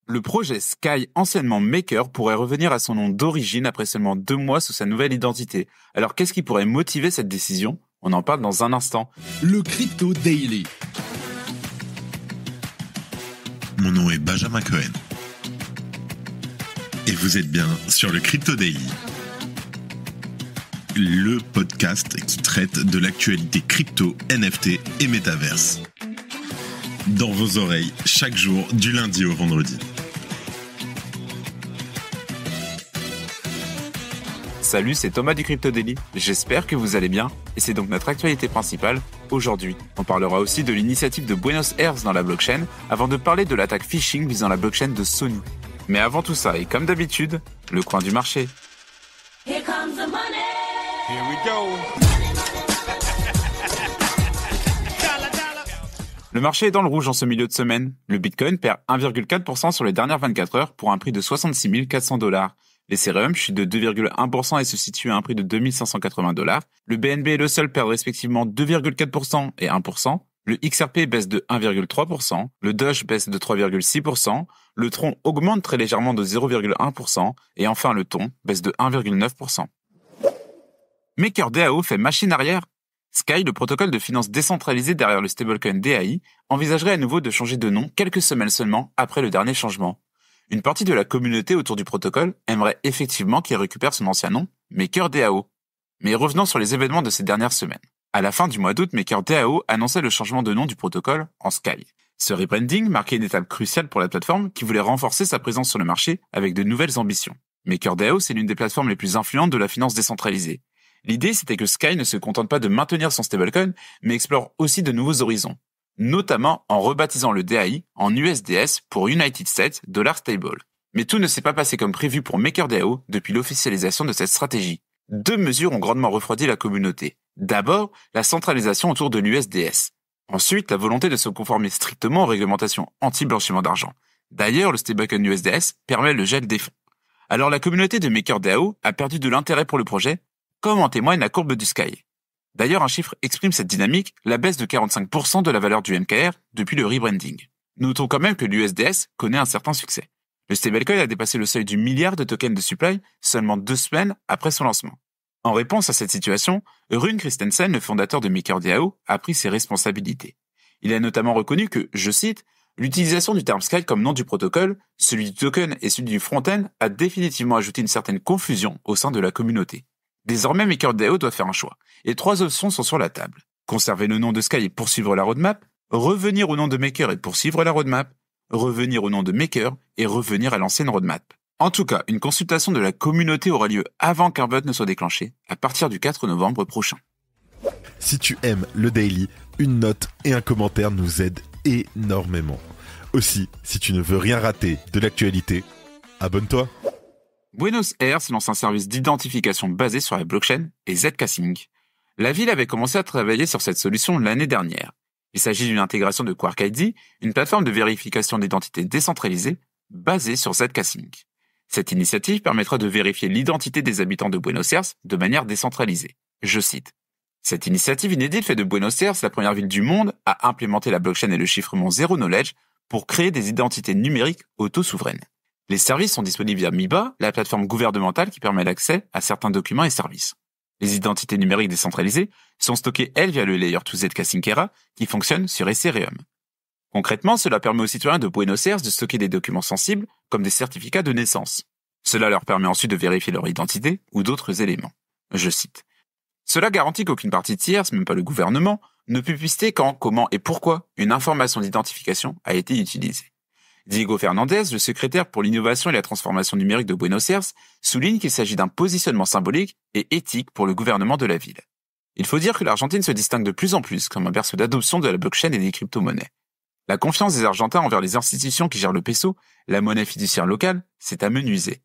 Le projet Sky, anciennement Maker, pourrait revenir à son nom d'origine après seulement 2 mois sous sa nouvelle identité. Alors qu'est-ce qui pourrait motiver cette décision ? On en parle dans un instant. Le Crypto Daily. Mon nom est Benjamin Cohen. Et vous êtes bien sur le Crypto Daily. Le podcast qui traite de l'actualité crypto, NFT et métaverse. Dans vos oreilles, chaque jour, du lundi au vendredi. Salut, c'est Thomas du Crypto Daily. J'espère que vous allez bien. Et c'est donc notre actualité principale aujourd'hui. On parlera aussi de l'initiative de Buenos Aires dans la blockchain, avant de parler de l'attaque phishing visant la blockchain de Sony. Mais avant tout ça, et comme d'habitude, le coin du marché. Here comes the money. Here we go. Le marché est dans le rouge en ce milieu de semaine. Le Bitcoin perd 1,4% sur les dernières 24 heures pour un prix de 66 400 $. L'Ethereum chute de 2,1% et se situe à un prix de 2580 $. Le BNB et le Sol perdent respectivement 2,4% et 1%. Le XRP baisse de 1,3%. Le Doge baisse de 3,6%. Le Tron augmente très légèrement de 0,1%. Et enfin le Thon baisse de 1,9%. MakerDAO fait machine arrière. Sky, le protocole de finance décentralisé derrière le stablecoin DAI, envisagerait à nouveau de changer de nom quelques semaines seulement après le dernier changement. Une partie de la communauté autour du protocole aimerait effectivement qu'il récupère son ancien nom, MakerDAO. Mais revenons sur les événements de ces dernières semaines. À la fin du mois d'août, MakerDAO annonçait le changement de nom du protocole en Sky. Ce rebranding marquait une étape cruciale pour la plateforme qui voulait renforcer sa présence sur le marché avec de nouvelles ambitions. MakerDAO, c'est l'une des plateformes les plus influentes de la finance décentralisée. L'idée, c'était que Sky ne se contente pas de maintenir son stablecoin, mais explore aussi de nouveaux horizons, notamment en rebaptisant le DAI en USDS pour United States Dollar Stable. Mais tout ne s'est pas passé comme prévu pour MakerDAO depuis l'officialisation de cette stratégie. 2 mesures ont grandement refroidi la communauté. D'abord, la centralisation autour de l'USDS. Ensuite, la volonté de se conformer strictement aux réglementations anti-blanchiment d'argent. D'ailleurs, le stablecoin USDS permet le gel des fonds. Alors la communauté de MakerDAO a perdu de l'intérêt pour le projet, comme en témoigne la courbe du Sky. D'ailleurs, un chiffre exprime cette dynamique, la baisse de 45% de la valeur du MKR depuis le rebranding. Notons quand même que l'USDS connaît un certain succès. Le stablecoin a dépassé le seuil du milliard de tokens de supply seulement 2 semaines après son lancement. En réponse à cette situation, Rune Christensen, le fondateur de MakerDAO, a pris ses responsabilités. Il a notamment reconnu que, je cite, « L'utilisation du terme Sky comme nom du protocole, celui du token et celui du front-end a définitivement ajouté une certaine confusion au sein de la communauté. » Désormais, MakerDAO doit faire un choix, et 3 options sont sur la table. Conserver le nom de Sky et poursuivre la roadmap, revenir au nom de Maker et poursuivre la roadmap, revenir au nom de Maker et revenir à l'ancienne roadmap. En tout cas, une consultation de la communauté aura lieu avant qu'un vote ne soit déclenché, à partir du 4 novembre prochain. Si tu aimes le Daily, une note et un commentaire nous aident énormément. Aussi, si tu ne veux rien rater de l'actualité, abonne-toi. Buenos Aires lance un service d'identification basé sur la blockchain et Zcash. La ville avait commencé à travailler sur cette solution l'année dernière. Il s'agit d'une intégration de QuarkID, une plateforme de vérification d'identité décentralisée basée sur Zcash. Cette initiative permettra de vérifier l'identité des habitants de Buenos Aires de manière décentralisée. Je cite. Cette initiative inédite fait de Buenos Aires la première ville du monde à implémenter la blockchain et le chiffrement Zero Knowledge pour créer des identités numériques auto-souveraines. Les services sont disponibles via MIBA, la plateforme gouvernementale qui permet l'accès à certains documents et services. Les identités numériques décentralisées sont stockées, elles, via le Layer 2 Zcash qui fonctionne sur Ethereum. Concrètement, cela permet aux citoyens de Buenos Aires de stocker des documents sensibles, comme des certificats de naissance. Cela leur permet ensuite de vérifier leur identité ou d'autres éléments. Je cite. Cela garantit qu'aucune partie tierce, même pas le gouvernement, ne peut pister quand, comment et pourquoi une information d'identification a été utilisée. Diego Fernandez, le secrétaire pour l'innovation et la transformation numérique de Buenos Aires, souligne qu'il s'agit d'un positionnement symbolique et éthique pour le gouvernement de la ville. Il faut dire que l'Argentine se distingue de plus en plus comme un berceau d'adoption de la blockchain et des crypto-monnaies. La confiance des Argentins envers les institutions qui gèrent le peso, la monnaie fiduciaire locale, s'est amenuisée.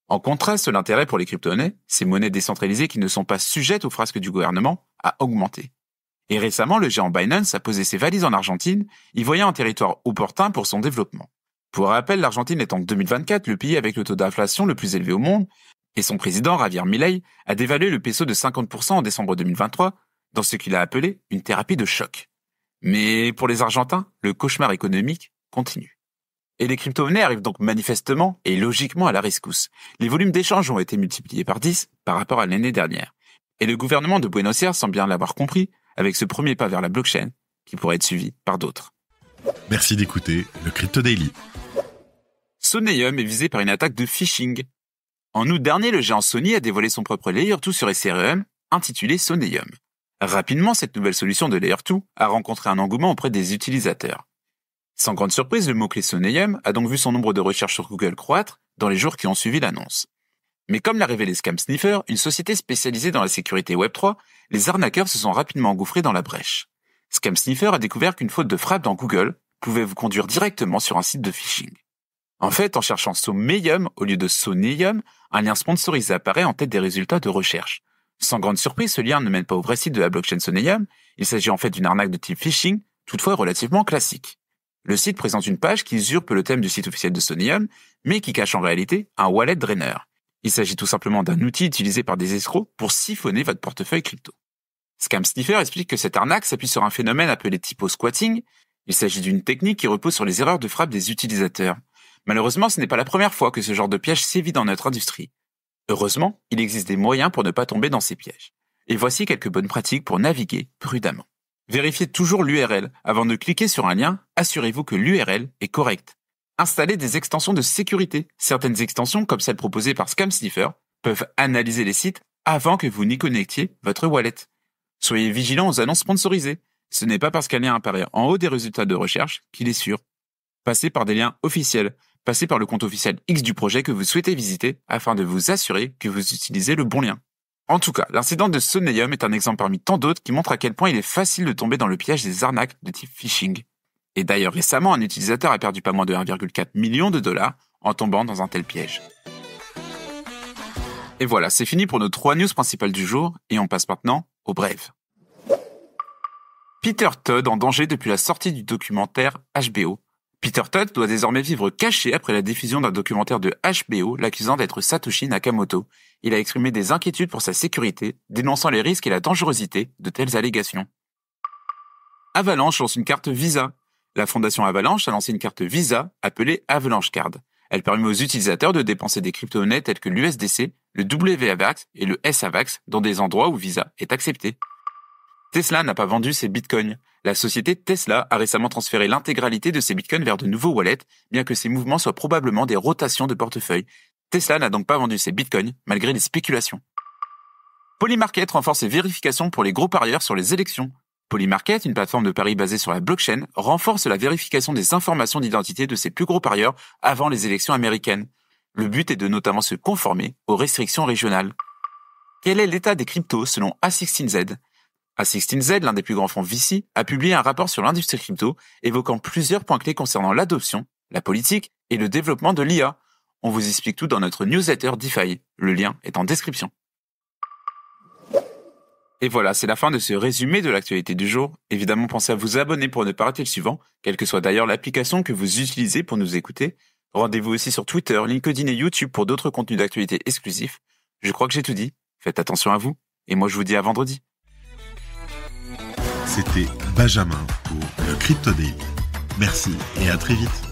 En contraste, l'intérêt pour les crypto-monnaies, ces monnaies décentralisées qui ne sont pas sujettes aux frasques du gouvernement, a augmenté. Et récemment, le géant Binance a posé ses valises en Argentine, y voyant un territoire opportun pour son développement. Pour rappel, l'Argentine est en 2024 le pays avec le taux d'inflation le plus élevé au monde, et son président, Javier Milei, a dévalué le peso de 50% en décembre 2023, dans ce qu'il a appelé une thérapie de choc. Mais pour les Argentins, le cauchemar économique continue. Et les crypto-monnaies arrivent donc manifestement et logiquement à la rescousse. Les volumes d'échanges ont été multipliés par 10 par rapport à l'année dernière. Et le gouvernement de Buenos Aires semble bien l'avoir compris avec ce premier pas vers la blockchain qui pourrait être suivi par d'autres. Merci d'écouter le Crypto Daily. Soneum est visé par une attaque de phishing. En août dernier, le géant Sony a dévoilé son propre Layer 2 sur Ethereum, intitulé Soneum. Rapidement, cette nouvelle solution de Layer 2 a rencontré un engouement auprès des utilisateurs. Sans grande surprise, le mot-clé Soneum a donc vu son nombre de recherches sur Google croître dans les jours qui ont suivi l'annonce. Mais comme l'a révélé Scam Sniffer, une société spécialisée dans la sécurité Web3, les arnaqueurs se sont rapidement engouffrés dans la brèche. Scam Sniffer a découvert qu'une faute de frappe dans Google pouvait vous conduire directement sur un site de phishing. En fait, en cherchant Someum au lieu de Soneum, un lien sponsorisé apparaît en tête des résultats de recherche. Sans grande surprise, ce lien ne mène pas au vrai site de la blockchain Soneum, il s'agit en fait d'une arnaque de type phishing, toutefois relativement classique. Le site présente une page qui usurpe le thème du site officiel de Soneum, mais qui cache en réalité un wallet drainer. Il s'agit tout simplement d'un outil utilisé par des escrocs pour siphonner votre portefeuille crypto. Scam Sniffer explique que cette arnaque s'appuie sur un phénomène appelé typo-squatting. Il s'agit d'une technique qui repose sur les erreurs de frappe des utilisateurs. Malheureusement, ce n'est pas la première fois que ce genre de piège sévit dans notre industrie. Heureusement, il existe des moyens pour ne pas tomber dans ces pièges. Et voici quelques bonnes pratiques pour naviguer prudemment. Vérifiez toujours l'URL. Avant de cliquer sur un lien, assurez-vous que l'URL est correcte. Installez des extensions de sécurité. Certaines extensions, comme celles proposées par Scam Sniffer, peuvent analyser les sites avant que vous n'y connectiez votre wallet. Soyez vigilant aux annonces sponsorisées. Ce n'est pas parce qu'un lien apparaît en haut des résultats de recherche qu'il est sûr. Passez par des liens officiels. Passez par le compte officiel X du projet que vous souhaitez visiter afin de vous assurer que vous utilisez le bon lien. En tout cas, l'incident de Soneum est un exemple parmi tant d'autres qui montre à quel point il est facile de tomber dans le piège des arnaques de type phishing. Et d'ailleurs récemment, un utilisateur a perdu pas moins de 1,4 million de dollars en tombant dans un tel piège. Et voilà, c'est fini pour nos 3 news principales du jour et on passe maintenant aux brèves. Peter Todd en danger depuis la sortie du documentaire HBO. Peter Todd doit désormais vivre caché après la diffusion d'un documentaire de HBO l'accusant d'être Satoshi Nakamoto. Il a exprimé des inquiétudes pour sa sécurité, dénonçant les risques et la dangerosité de telles allégations. Avalanche lance une carte Visa. La fondation Avalanche a lancé une carte Visa appelée Avalanche Card. Elle permet aux utilisateurs de dépenser des crypto-monnaies telles que l'USDC, le WAVAX et le SAVAX dans des endroits où Visa est accepté. Tesla n'a pas vendu ses bitcoins. La société Tesla a récemment transféré l'intégralité de ses bitcoins vers de nouveaux wallets, bien que ces mouvements soient probablement des rotations de portefeuille. Tesla n'a donc pas vendu ses bitcoins, malgré les spéculations. Polymarket renforce ses vérifications pour les gros parieurs sur les élections. Polymarket, une plateforme de paris basée sur la blockchain, renforce la vérification des informations d'identité de ses plus gros parieurs avant les élections américaines. Le but est de notamment se conformer aux restrictions régionales. Quel est l'état des cryptos selon A16Z ? A16Z, l'un des plus grands fonds VC, a publié un rapport sur l'industrie crypto évoquant plusieurs points clés concernant l'adoption, la politique et le développement de l'IA. On vous explique tout dans notre newsletter DeFi. Le lien est en description. Et voilà, c'est la fin de ce résumé de l'actualité du jour. Évidemment, pensez à vous abonner pour ne pas rater le suivant, quelle que soit d'ailleurs l'application que vous utilisez pour nous écouter. Rendez-vous aussi sur Twitter, LinkedIn et YouTube pour d'autres contenus d'actualité exclusifs. Je crois que j'ai tout dit. Faites attention à vous. Et moi, je vous dis à vendredi. C'était Benjamin pour le Crypto Daily. Merci et à très vite.